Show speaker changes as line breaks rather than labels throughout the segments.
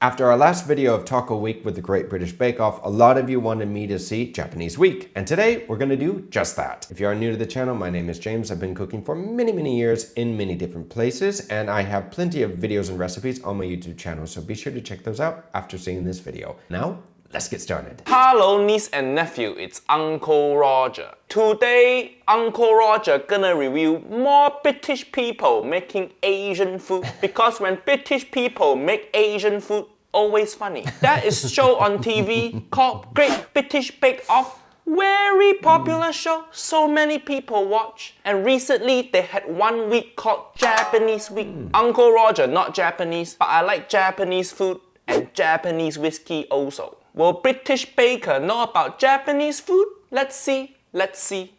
After our last video of Taco Week with the Great British Bake Off, a lot of you wanted me to see Japanese Week, and today we're going to do just that. If you are new to the channel, my name is James. I've been cooking for many years in many different places, and I have plenty of videos and recipes on my YouTube channel, so be sure to check those out after seeing this video. Now, let's get started.
Hello niece and nephew, it's Uncle Roger. Today, Uncle Roger gonna review more British people making Asian food because when British people make Asian food, always funny. That is a show on TV called Great British Bake Off. Very popular show, so many people watch. And recently they had 1 week called Japanese Week. Uncle Roger, not Japanese, but I like Japanese food and Japanese whiskey also. Will British baker know about Japanese food? Let's see.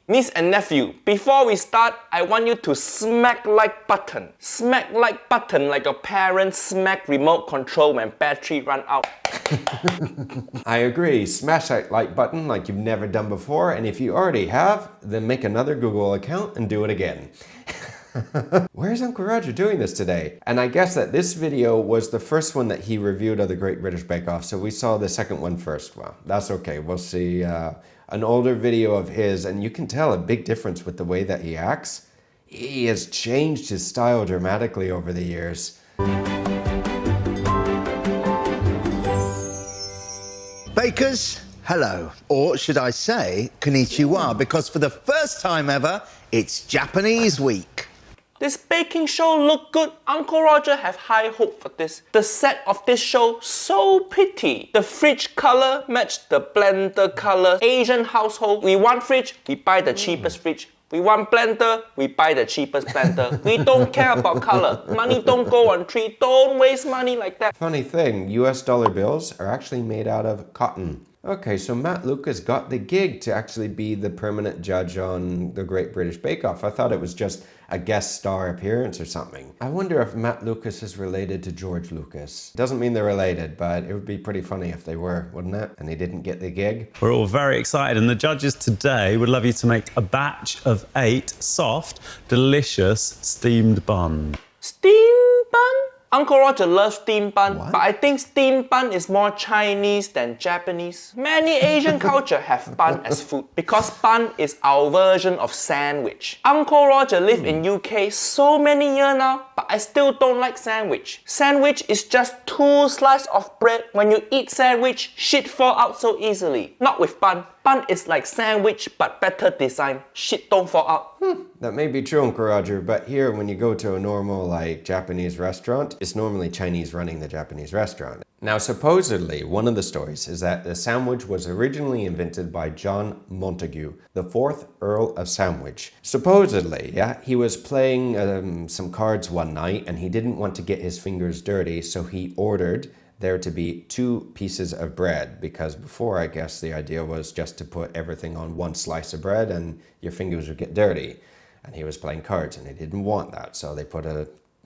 Niece and nephew, before we start, I want you to smack like button. Smack like button like your parents smack remote control when battery run out.
I agree. Smash that like button like you've never done before, and if you already have, then make another Google account and do it again. Where's Uncle Roger doing this today? And I guess that this video was the first one that he reviewed of the Great British Bake Off, so we saw the second one first. Well, that's okay. We'll see an older video of his, and you can tell a big difference with the way that he acts. He has changed his style dramatically over the years.
Bakers, hello. Or should I say, konnichiwa, because for the first time ever, it's Japanese Week.
This baking show look good. Uncle Roger have high hope for this. The set of this show so pretty. The fridge color matched the blender color. Asian household, we want fridge, we buy the cheapest fridge. We want blender, we buy the cheapest blender. We don't care about color. Money don't go on tree. Don't waste money like that.
Funny thing, US dollar bills are actually made out of cotton. Okay, so Matt Lucas got the gig to actually be the permanent judge on the Great British Bake Off. I thought it was just a guest star appearance or something. I wonder if Matt Lucas is related to George Lucas. Doesn't mean they're related, but it would be pretty funny if they were, wouldn't it? And they didn't get the gig.
We're all very excited, and the judges today would love you to make a batch of 8 soft, delicious steamed buns.
Steamed bun? Uncle Roger loves steamed bun,
What?
but I think steamed bun is more Chinese than Japanese. Many Asian culture have bun as food because bun is our version of sandwich. Uncle Roger lived in UK so many years now, but I still don't like sandwich. Sandwich is just 2 slices of bread. When you eat sandwich, shit fall out so easily. Not with bun. Bun is like sandwich but better design. Shit don't fall out.
That may be true, Uncle Roger, but here when you go to a normal Japanese restaurant, it's normally Chinese running the Japanese restaurant. Now supposedly, one of the stories is that the sandwich was originally invented by John Montagu, the 4th Earl of Sandwich. Supposedly, yeah, he was playing some cards one night and he didn't want to get his fingers dirty, so he ordered there to be 2 pieces of bread, because before, I guess, the idea was just to put everything on 1 slice of bread and your fingers would get dirty. And he was playing cards and he didn't want that, so they put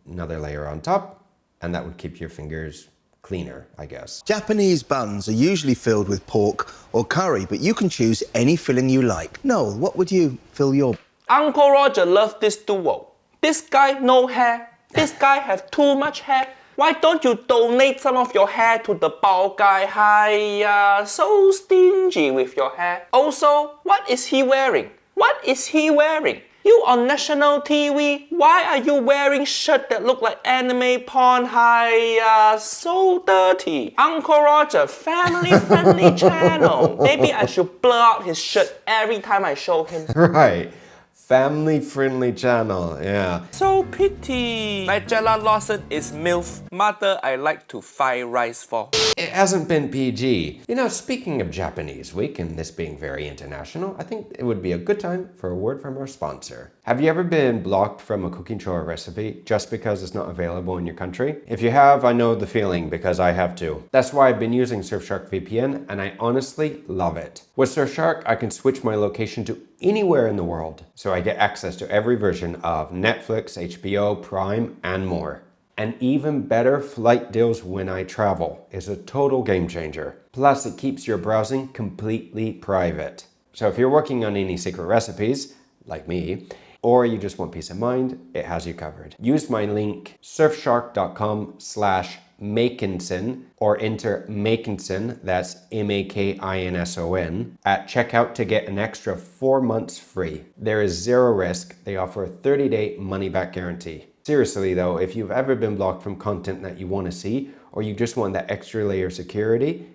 another layer on top, and that would keep your fingers cleaner, I guess.
Japanese buns are usually filled with pork or curry, but you can choose any filling you like. Noel, what would you fill your...
Uncle Roger loves this duo. This guy no hair. This guy have too much hair. Why don't you donate some of your hair to the bald guy? Hiya, so stingy with your hair. Also, what is he wearing? What is he wearing? You on national TV, why are you wearing shirt that look like anime porn? Hiya, so dirty. Uncle Roger, family-friendly channel. Maybe I should blur out his shirt every time I show him.
Right. Family-friendly channel, yeah.
So pretty. Nigella Lawson is MILF. Mother I like to fry rice for.
It hasn't been PG. You know, speaking of Japanese Week and this being very international, I think it would be a good time for a word from our sponsor. Have you ever been blocked from a cooking show or recipe just because it's not available in your country? If you have, I know the feeling because I have too. That's why I've been using Surfshark VPN and I honestly love it. With Surfshark, I can switch my location to anywhere in the world, so I get access to every version of Netflix, HBO, Prime, and more. And even better flight deals when I travel is a total game changer. Plus, it keeps your browsing completely private. So if you're working on any secret recipes, like me, or you just want peace of mind, it has you covered. Use my link surfshark.com/matcha Makinson or enter Makinson, that's Makinson, at checkout to get an extra 4 months free. There is zero risk. They offer a 30-day money-back guarantee. Seriously though, if you've ever been blocked from content that you want to see, or you just want that extra layer of security,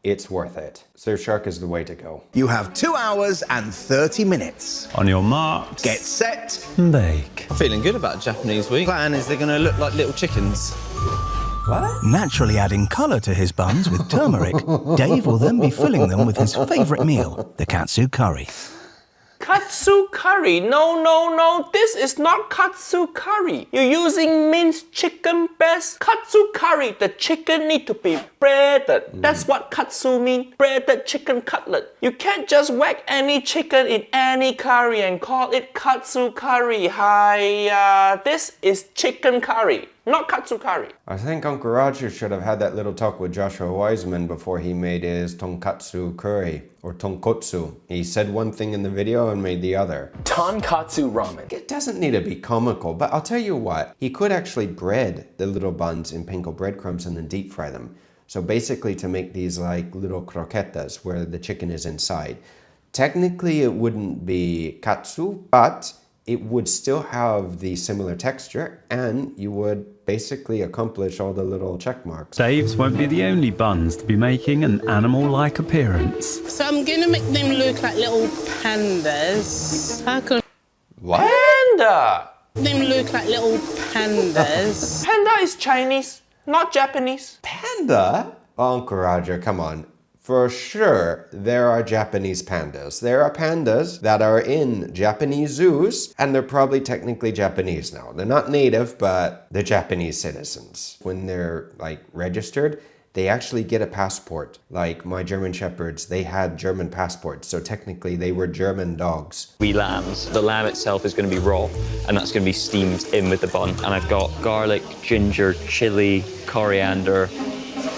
it's worth it. Surfshark is the way to go.
You have 2 hours and 30 minutes.
On your marks.
Get set.
Bake.
Feeling good about Japanese week. Plan is they're going to look like little chickens.
What?
Naturally adding colour to his buns with turmeric, Dave will then be filling them with his favourite meal, the katsu curry.
Katsu curry? No. This is not katsu curry. You're using minced chicken breast. Katsu curry, the chicken need to be breaded. That's what katsu mean. Breaded chicken cutlet. You can't just whack any chicken in any curry and call it katsu curry. Hiya. This is chicken curry, not katsu curry.
I think Uncle Roger should have had that little talk with Joshua Wiseman before he made his tonkatsu curry, or tonkotsu. He said one thing in the video and made the other.
Tonkatsu ramen.
It doesn't need to be comical, but I'll tell you what, he could actually bread the little buns in panko breadcrumbs and then deep fry them. So basically to make these like little croquetas where the chicken is inside. Technically it wouldn't be katsu, but it would still have the similar texture and you would basically accomplish all the little check marks.
Dave's won't be the only buns to be making an animal-like appearance.
So I'm gonna make them look like little pandas. How can
What?
Panda!
them look like little pandas?
Panda is Chinese, not Japanese.
Panda? Uncle Roger, come on. For sure, there are Japanese pandas. There are pandas that are in Japanese zoos, and they're probably technically Japanese now. They're not native, but they're Japanese citizens. When they're like registered, they actually get a passport. Like my German Shepherds, they had German passports, so technically they were German dogs.
Wee lambs. The lamb itself is going to be raw, and that's going to be steamed in with the bun. And I've got garlic, ginger, chili, coriander,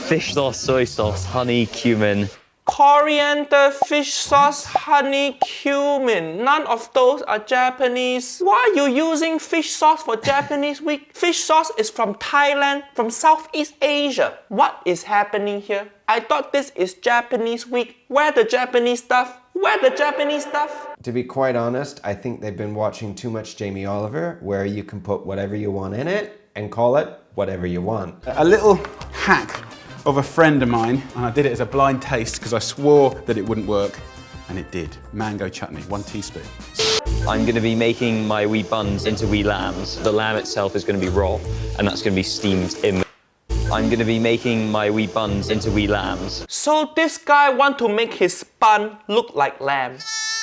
fish sauce, soy sauce, honey, cumin.
Coriander, fish sauce, honey, cumin. None of those are Japanese. Why are you using fish sauce for Japanese week? Fish sauce is from Thailand, from Southeast Asia. What is happening here? I thought this is Japanese week. Where the Japanese stuff? Where the Japanese stuff?
To be quite honest, I think they've been watching too much Jamie Oliver, where you can put whatever you want in it and call it whatever you want.
A little hack of a friend of mine, and I did it as a blind taste because I swore that it wouldn't work, and it did. Mango chutney, 1 teaspoon.
I'm going to be making my wee buns into wee lambs. The lamb itself is going to be raw, and that's going to be steamed in. I'm going to be making my wee buns into wee lambs.
So this guy want to make his bun look like lamb.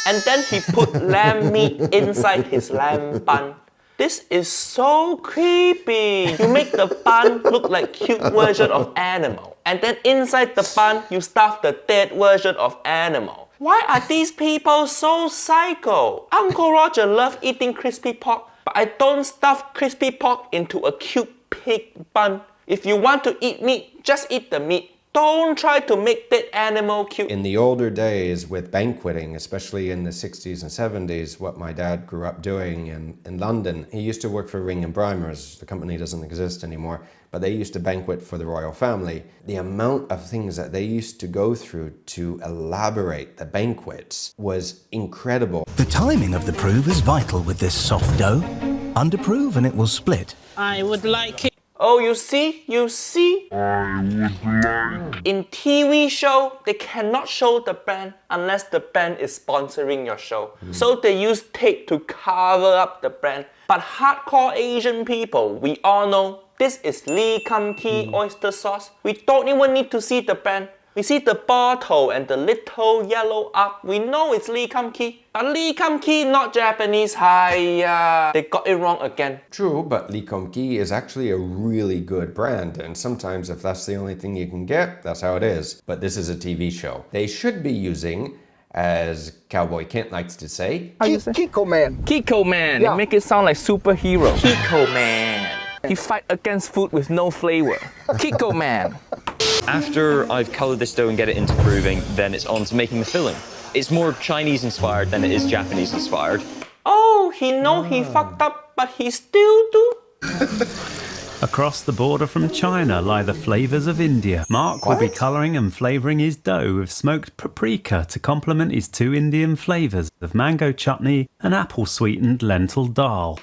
And then he put lamb meat inside his lamb bun. This is so creepy. You make the bun look like cute version of animal. And then inside the bun, you stuff the dead version of animal. Why are these people so psycho? Uncle Roger loves eating crispy pork, but I don't stuff crispy pork into a cute pig bun. If you want to eat meat, just eat the meat. Don't try to make that animal cute.
In the older days with banqueting, especially in the 60s and 70s, what my dad grew up doing in London, he used to work for Ring and Brimers. The company doesn't exist anymore, but they used to banquet for the royal family. The amount of things that they used to go through to elaborate the banquets was incredible.
The timing of the prove is vital with this soft dough. Underprove and it will split.
I would like it.
Oh, you see? In TV show, they cannot show the brand unless the brand is sponsoring your show. So they use tape to cover up the brand. But hardcore Asian people, we all know this is Lee Kum Kee oyster sauce. We don't even need to see the brand. We see the bottle and the little yellow up. We know it's Lee Kum Kee. But Lee Kum Kee not Japanese. Hiya. They got it wrong again.
True, but Lee Kum Kee is actually a really good brand, and sometimes if that's the only thing you can get, that's how it is. But this is a TV show. They should be using, as Cowboy Kent likes to say,
Kiko man.
Kiko man.
Yeah.
They make it sound like superhero. Kiko man. He fight against food with no flavor. Kiko man.
After I've coloured this dough and get it into proving, then it's on to making the filling. It's more Chinese inspired than it is Japanese inspired.
Oh, he know he fucked up, but he still do.
Across the border from China lie the flavours of India. Mark will be colouring and flavouring his dough with smoked paprika to complement his 2 Indian flavours of mango chutney and apple-sweetened lentil dal.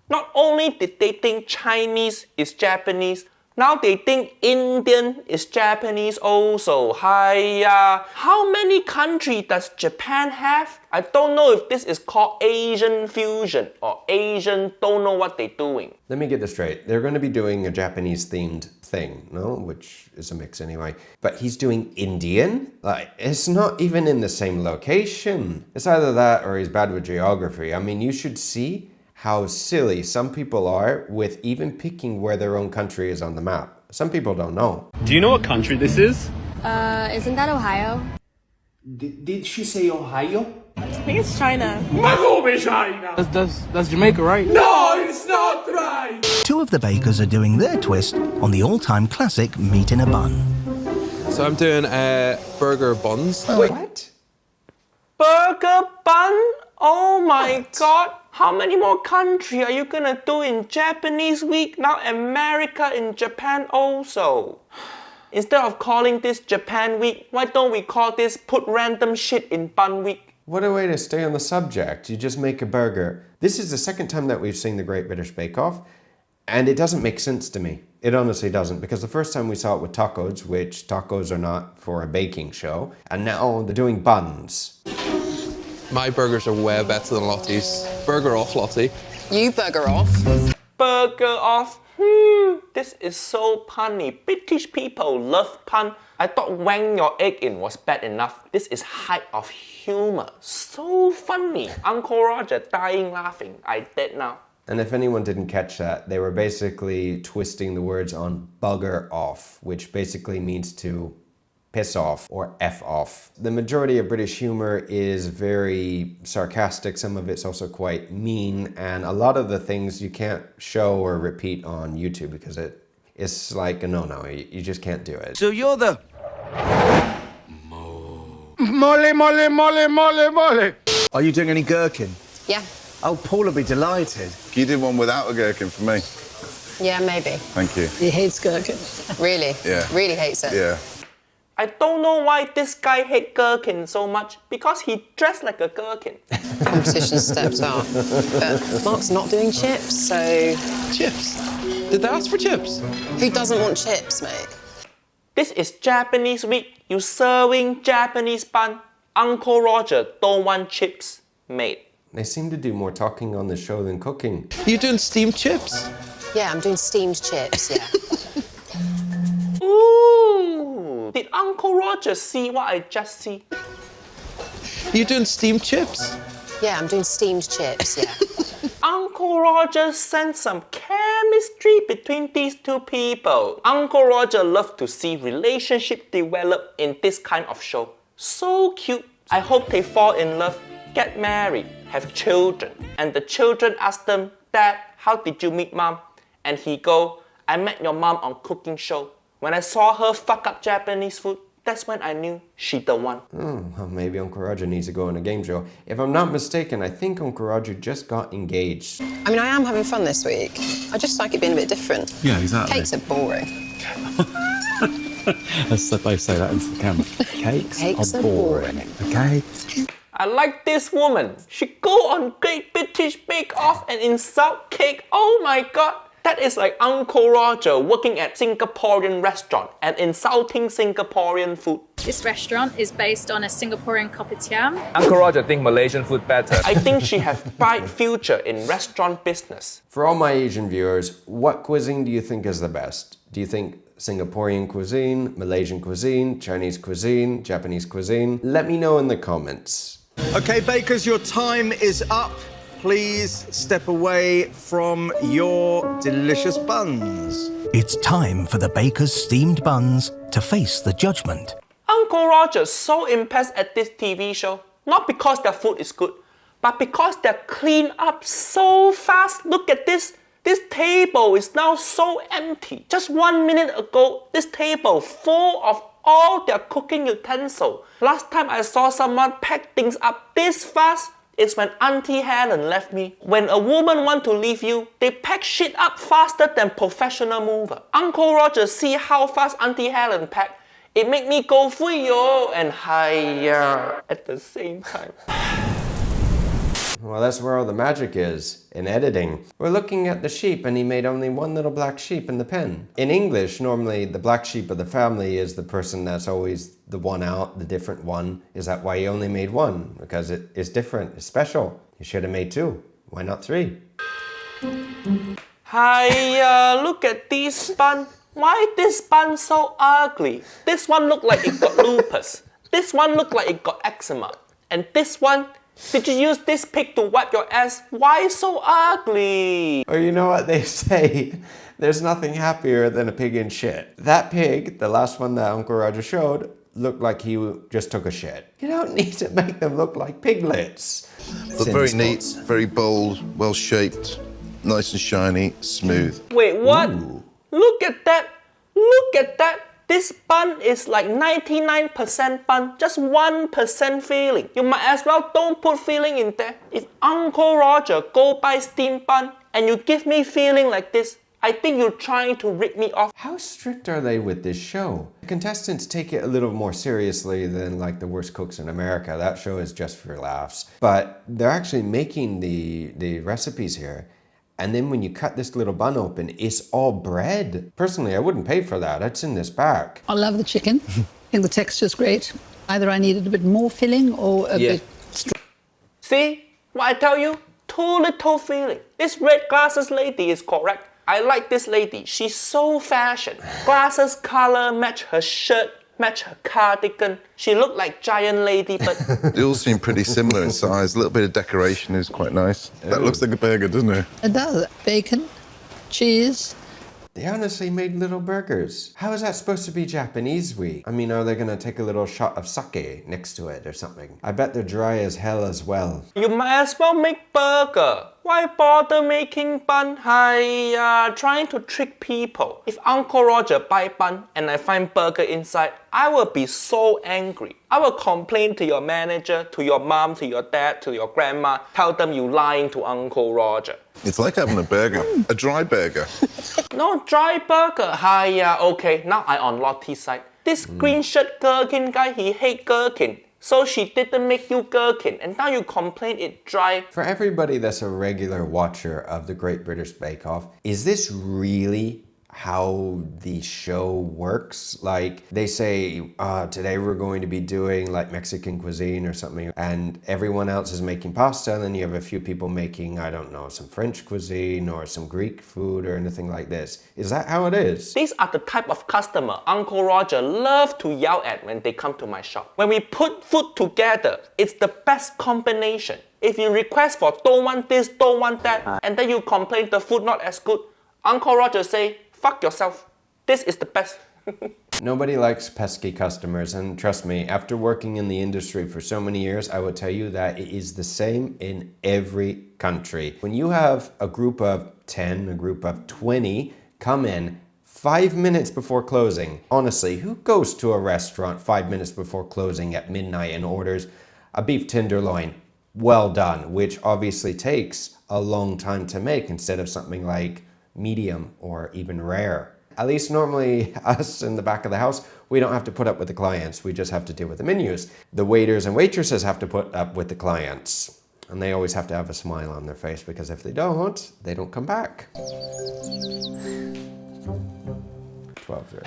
Not only did they think Chinese is Japanese, now they think Indian is Japanese also. Hiya! How many countries does Japan have? I don't know if this is called Asian fusion or Asian don't know what they're doing.
Let me get this straight. They're going to be doing a Japanese-themed thing, no? Which is a mix anyway. But he's doing Indian? Like, it's not even in the same location. It's either that or he's bad with geography. I mean, you should see how silly some people are with even picking where their own country is on the map. Some people don't know.
Do you know what country this is?
Isn't that Ohio?
Did she say Ohio?
I think it's China.
China!
That's Jamaica, right?
No, it's not right!
2 of the bakers are doing their twist on the all-time classic meat in a bun.
So I'm doing burger buns.
Wait, what?
Burger bun? Oh my god! How many more countries are you gonna do in Japanese week? Now America and Japan also. Instead of calling this Japan week, why don't we call this put random shit in bun week?
What a way to stay on the subject. You just make a burger. This is the second time that we've seen the Great British Bake Off, and it doesn't make sense to me. It honestly doesn't, because the first time we saw it with tacos, which tacos are not for a baking show, and now they're doing buns.
My burgers are way better than Lottie's. Burger off, Lottie.
You burger off.
Burger off? This is so punny. British people love pun. I thought wang your egg in was bad enough. This is height of humor. So funny. Uncle Roger dying laughing. I dead now.
And if anyone didn't catch that, they were basically twisting the words on bugger off, which basically means to piss off or F off. The majority of British humor is very sarcastic, some of it's also quite mean, and a lot of the things you can't show or repeat on YouTube because it's like a no-no, you just can't do it.
So you're the...
Mole.
Are you doing any gherkin?
Yeah.
Oh, Paul will be delighted.
You did one without a gherkin for me.
Yeah, maybe.
Thank you.
He hates gherkin.
Really?
Yeah.
Really hates it.
Yeah.
I don't know why this guy hates gherkin so much, because he dressed like a gherkin.
Competition stepped up. But Mark's not doing chips, so...
Chips? Did they ask for chips?
Who doesn't want chips, mate?
This is Japanese week. You serving Japanese bun. Uncle Roger don't want chips, mate.
They seem to do more talking on the show than cooking.
You doing steamed chips?
Yeah, I'm doing steamed chips, yeah.
Ooh! Did Uncle Roger see what I just see?
You doing steamed chips?
Yeah, I'm doing steamed chips, yeah.
Uncle Roger sensed some chemistry between these 2 people. Uncle Roger loves to see relationship develop in this kind of show. So cute. I hope they fall in love, get married, have children. And the children ask them, Dad, how did you meet Mom? And he go, I met your mom on cooking show. When I saw her fuck up Japanese food, that's when I knew she the one.
Well, maybe Uncle Roger needs to go on a game show. If I'm not mistaken, I think Uncle Roger just got engaged.
I mean, I am having fun this week. I just like it being a bit different.
Yeah, exactly.
Cakes are boring.
Let's both say that into the camera. Cakes
are boring.
Okay?
I like this woman. She go on Great British Bake Off and insult cake. Oh my god. That is like Uncle Roger working at Singaporean restaurant and insulting Singaporean food.
This restaurant is based on a Singaporean kopitiam.
Uncle Roger think Malaysian food better.
I think she has bright future in restaurant business.
For all my Asian viewers, what cuisine do you think is the best? Do you think Singaporean cuisine, Malaysian cuisine, Chinese cuisine, Japanese cuisine? Let me know in the comments.
OK, bakers, your time is up. Please step away from your delicious buns.
It's time for the baker's steamed buns to face the judgment.
Uncle Roger's so impressed at this TV show, not because their food is good, but because they're cleaned up so fast. Look at this. This table is now so empty. Just 1 minute ago, this table full of all their cooking utensils. Last time I saw someone pack things up this fast, is when Auntie Helen left me. When a woman want to leave you, they pack shit up faster than professional mover. Uncle Roger see how fast Auntie Helen pack. It make me go fuyo and higher at the same time.
Well, that's where all the magic is, in editing. We're looking at the sheep and he made only one little black sheep in the pen. In English, normally the black sheep of the family is the person that's always the one out, the different one. Is that why he only made one? Because it is different, it's special. He should have made two. Why not three?
Hiya, look at this bun. Why this bun so ugly? This one look like it got lupus. This one look like it got eczema. And this one, did you use this pig to wipe your ass? Why so ugly?
Or you know what they say? There's nothing happier than a pig in shit. That pig, the last one that Uncle Roger showed, looked like he just took a shit. You don't need to make them look like piglets.
Look very neat, very bold, well shaped, nice and shiny, smooth.
Wait, what?
Ooh.
Look at that. Look at that. This bun is like 99% bun, just 1% filling. You might as well don't put filling in there. If Uncle Roger go buy steamed bun and you give me filling like this, I think you're trying to rip me off.
How strict are they with this show? The contestants take it a little more seriously than like The Worst Cooks in America. That show is just for laughs. But they're actually making the recipes here. And then when you cut this little bun open, it's all bread. Personally, I wouldn't pay for that. It's in this bag.
I love the chicken. I think the texture's great. Either I needed a bit more filling or a bit...
See? What I tell you? Too little filling. This red glasses lady is correct. I like this lady. She's so fashion. Glasses color match her shirt, match her cardigan. She looked like giant lady, but...
They all seem pretty similar in size. A little bit of decoration is quite nice. That looks like a burger, doesn't it?
It does. Bacon, cheese.
They honestly made little burgers. How is that supposed to be Japanese week? I mean, are they gonna take a little shot of sake next to it or something? I bet they're dry as hell as well.
You might as well make burger. Why bother making bun? Trying to trick people. If Uncle Roger buy bun and I find burger inside, I will be so angry. I will complain to your manager, to your mom, to your dad, to your grandma. Tell them you lying to Uncle Roger.
It's like having a burger, a dry burger.
No, dry burger. Okay, now I on Lottie's side. This green shirt gherkin guy, he hate gherkin. So she didn't make you gherkin, and now you complain it dry.
For everybody that's a regular watcher of the Great British Bake Off, is this really how the show works? Like they say, today we're going to be doing like Mexican cuisine or something, and everyone else is making pasta, and then you have a few people making, I don't know, some French cuisine or some Greek food or anything like this. Is that how it is?
These are the type of customer Uncle Roger loves to yell at when they come to my shop. When we put food together, it's the best combination. If you request for don't want this, don't want that, and then you complain the food not as good, Uncle Roger say, fuck yourself. This is the best.
Nobody likes pesky customers, and trust me, after working in the industry for so many years, I will tell you that it is the same in every country. When you have a group of 10, a group of 20 come in 5 minutes before closing, honestly, who goes to a restaurant 5 minutes before closing at midnight and orders a beef tenderloin, well done, which obviously takes a long time to make instead of something like medium or even rare. At least normally us in the back of the house, we don't have to put up with the clients. We just have to deal with the menus. The waiters and waitresses have to put up with the clients. And they always have to have a smile on their face because if they don't come back. 12:30.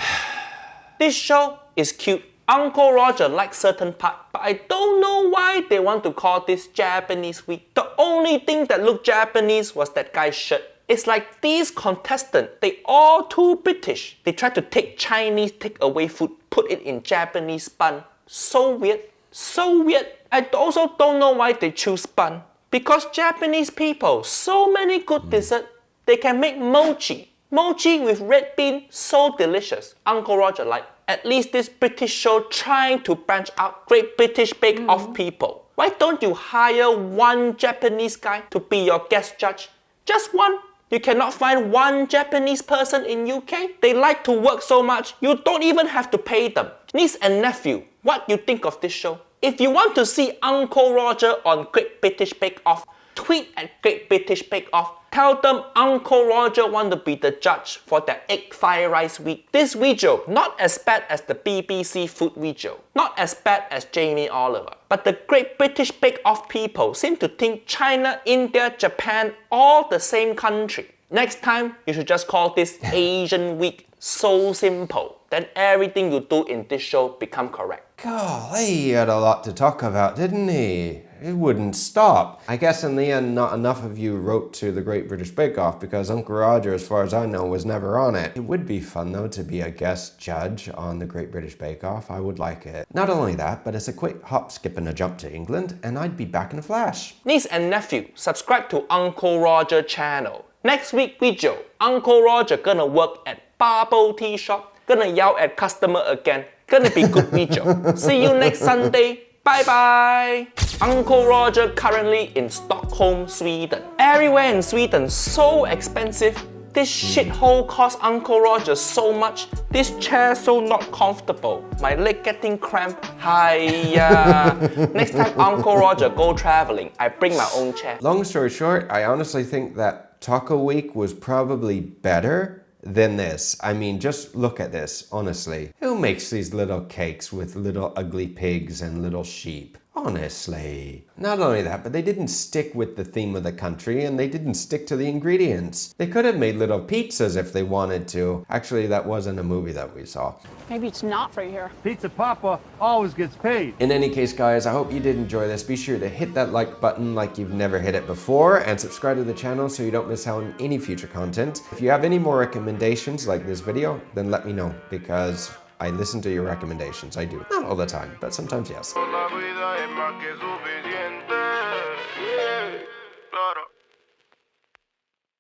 This show is cute. Uncle Roger likes certain part, but I don't know why they want to call this Japanese week. The only thing that looked Japanese was that guy's shirt. It's like these contestants, they all too British. They try to take Chinese takeaway food, put it in Japanese bun. So weird. So weird. I also don't know why they choose bun. Because Japanese people, so many good dessert. They can make mochi. Mochi with red bean, so delicious. Uncle Roger like, at least this British show trying to branch out Great British Bake Off people. Why don't you hire one Japanese guy to be your guest judge? Just one. You cannot find one Japanese person in UK? They like to work so much, you don't even have to pay them. Niece and nephew, what you think of this show? If you want to see Uncle Roger on Great British Bake Off, tweet at Great British Bake Off. Tell them Uncle Roger want to be the judge for the egg fried rice week. This video, not as bad as the BBC food video, not as bad as Jamie Oliver, but the Great British Bake Off people seem to think China, India, Japan, all the same country. Next time, you should just call this Asian week. So simple. Then everything you do in this show become correct.
Golly, he had a lot to talk about, didn't he? It wouldn't stop. I guess in the end, not enough of you wrote to the Great British Bake Off because Uncle Roger, as far as I know, was never on it. It would be fun though to be a guest judge on the Great British Bake Off. I would like it. Not only that, but it's a quick hop, skip and a jump to England and I'd be back in a flash.
Niece and nephew, subscribe to Uncle Roger channel. Next week video, Uncle Roger gonna work at bubble tea shop, gonna yell at customer again. Gonna be good video. See you next Sunday. Bye bye! Uncle Roger currently in Stockholm, Sweden. Everywhere in Sweden so expensive. This shithole cost Uncle Roger so much. This chair so not comfortable. My leg getting cramped. Hiya! Next time Uncle Roger go traveling, I bring my own chair.
Long story short, I honestly think that Taco Week was probably better than this. I mean, just look at this, honestly. Who makes these little cakes with little ugly pigs and little sheep? Honestly. Not only that, but they didn't stick with the theme of the country and they didn't stick to the ingredients. They could have made little pizzas if they wanted to. Actually, that wasn't a movie that we saw.
Maybe it's not for here.
Pizza Papa always gets paid.
In any case, guys, I hope you did enjoy this. Be sure to hit that like button like you've never hit it before and subscribe to the channel so you don't miss out on any future content. If you have any more recommendations like this video, then let me know because I listen to your recommendations. I do. Not all the time, but sometimes yes.